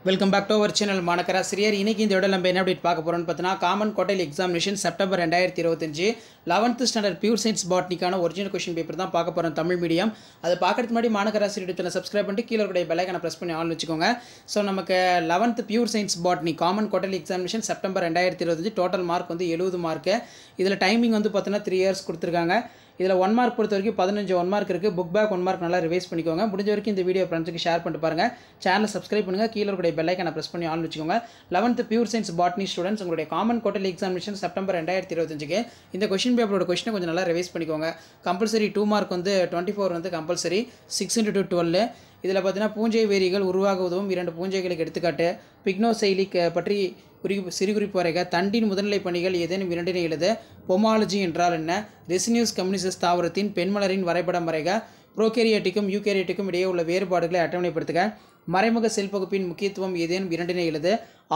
Welcome back to our channel மாணக்கராசிரியர். இன்றைக்கி இந்த விட நம்ம என்ன அப்டேட் பார்க்க போகிறோம்னு பார்த்தீங்கன்னா, common quarterly examination September 2025 11th standard pure science பாட்னிக்கான ஒரிஜினல் கொஸ்டின் பேப்பர் தான் பார்க்க போகிறோம், தமிழ் மீடியம். அதை பார்க்கறதுக்கு முன்னாடி மாணக்கராசிரியர் சேனலை சப்ஸ்கிரைப் பண்ணிட்டு கீழே இருக்கிற பெல் ஐகானை ப்ரெஸ் பண்ணி ஆன் வச்சுக்கோங்க. ஸோ நமக்கு 11th pure science botany common quarterly examination September 2025 total mark வந்து 70 மார்க்கு. இதில் டைமிங் வந்து பார்த்தீங்கன்னா 3 இயர்ஸ் கொடுத்துருக்காங்க. இதில் 1 மார்க் பொறுத்த வரைக்கும் 15 1 மார்க் இருக்குது. புக் பேக் 1 மார்க் நல்லா ரிவைஸ் பண்ணிக்கோங்க. முடிஞ்ச வரைக்கும் இந்த வீடியோ ஃப்ரெண்ட்ஸுக்கு ஷேர் பண்ணிட்டு பாருங்கள். சேனலை சப்ஸ்கிரைப் பண்ணுங்கள். கீழே இருக்கிற பெல் ஐகானை ப்ரெஸ் பண்ணி ஆன் வச்சுக்கோங்க. 11th pure science botany students, உங்களுடைய காமன் குவார்டர்லி எக்ஸாமினேஷன் செப்டம்பர் 2025க்கு இந்த கொஸ்டின் பேப்பரோட கொஸ்டினை கொஞ்சம் நல்லா ரிவைஸ் பண்ணிக்கோங்க. கம்பல்சரி 2 மார்க் வந்து 24 வந்து கம்பல்சரி 6 × 12. இதில் பார்த்தீங்கன்னா பூஞ்சை வேரிகள் உருவாக உதவும் 2 பூஞ்சைகளுக்கு எடுத்துக்காட்டு, பிக்னோசைலிக் பற்றி சிறுகுறிப்பு வரைக, தண்டின் முதல்நிலை பணிகள் ஏதேனும் 2 எழுத, பொமாலஜி என்றால் என்ன, ரெசினியூஸ் கம்யூனிசஸ் தாவரத்தின் பெண்மலரின் வரைபடம் வரைக, புரோகேரியாட்டிக்கும் யூகேரியாட்டிக்கும் இடையே உள்ள வேறுபாடுகளை அட்டவணைப்படுத்துக, மறைமுக செல் பகுப்பின் முக்கியத்துவம் ஏதேனும் 2 எழுத,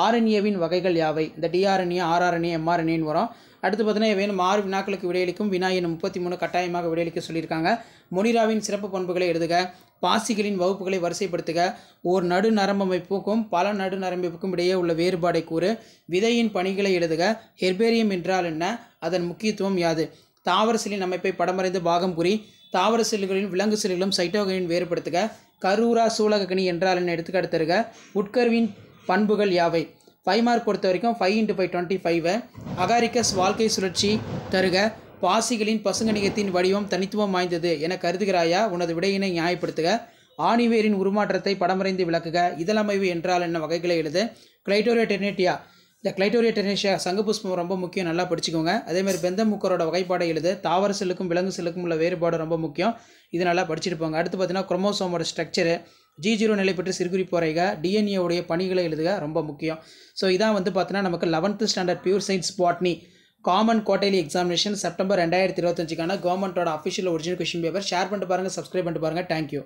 ஆர்என்ஏவின் வகைகள் யாவை, இந்த டிஆர்என்ஏ ஆர்ஆர்என்ஏ எம்ஆர்என்ஏன்னு வரும். அடுத்து பார்த்தீங்கன்னா வேணும் 6 வினாக்களுக்கு விடையளிக்கும் வினா எண் 33 கட்டாயமாக விடையளிக்க சொல்லியிருக்காங்க. மொனிராவின் சிறப்பு பண்புகளை எழுதுக, பாசிகளின் வகுப்புகளை வரிசைப்படுத்துக, ஓர் நடு நரம்பமைப்புக்கும் பல நடு நரம்பமைப்புக்கும் இடையே உள்ள வேறுபாடை கூறு, விதையின் பணிகளை எழுதுக, ஹெர்பேரியம் என்றால் என்ன, அதன் முக்கியத்துவம் யாது, தாவர செல்லின் அமைப்பை படமறைந்து பாகம் குறி, தாவர செல்களின் விலங்கு செல்களும் சைட்டோகைனின் வேறுபடுத்துக, கரூரா சூலகக்கணி என்றால் என்ன எடுத்துக்காட்டு தருக, உட்கருவின் பண்புகள் யாவை. 5 மார்க் பொறுத்த வரைக்கும் 5 × 5 25. அகாரிக்கஸ் வாழ்க்கை சுழற்சி தருக, பாசிகளின் பசுங்கணிகத்தின் வடிவம் தனித்துவம் வாய்ந்தது என கருதுகிறாயா, உனது விடையினை நியாயப்படுத்துக, ஆணிவேரின் உருமாற்றத்தை படமறைந்து விளக்குக, இதழமைவு என்றால் என்ன வகைகளை எழுது, கிளைட்டோரியா டெர்னேட்டியா, இந்த கிளைட்டோரியா டெர்னேட்டியா சங்கு புஷ்பம் ரொம்ப முக்கியம், நல்லா படிச்சுக்கோங்க. அதேமாதிரி பெந்தமுக்கரோட வகைப்பாடை எழுது, தாவர செல்லுக்கும் விலங்கு செல்லுக்கும் உள்ள வேறுபாடு ரொம்ப முக்கியம், இது நல்லா படிச்சுட்டு போங்க. அடுத்து பார்த்தீங்கன்னா குரோமோசோமோட ஸ்ட்ரக்சரு, G0 நிலை பற்றி சிறுகுறிப்பு வரைக, டிஎன்ஏ உடைய பணிகளை எழுதுக ரொம்ப முக்கியம். ஸோ இதான் வந்து பார்த்தீங்கன்னா நமக்கு 11th standard pure science botany common quarterly examination September 2025க்கான கவர்மெண்ட்டோட official original question paper. Share பண்ணிட்டு பாருங்கள், சப்ஸ்கிரைப் பண்ணிட்டு பாருங்கள். தேங்க்யூ.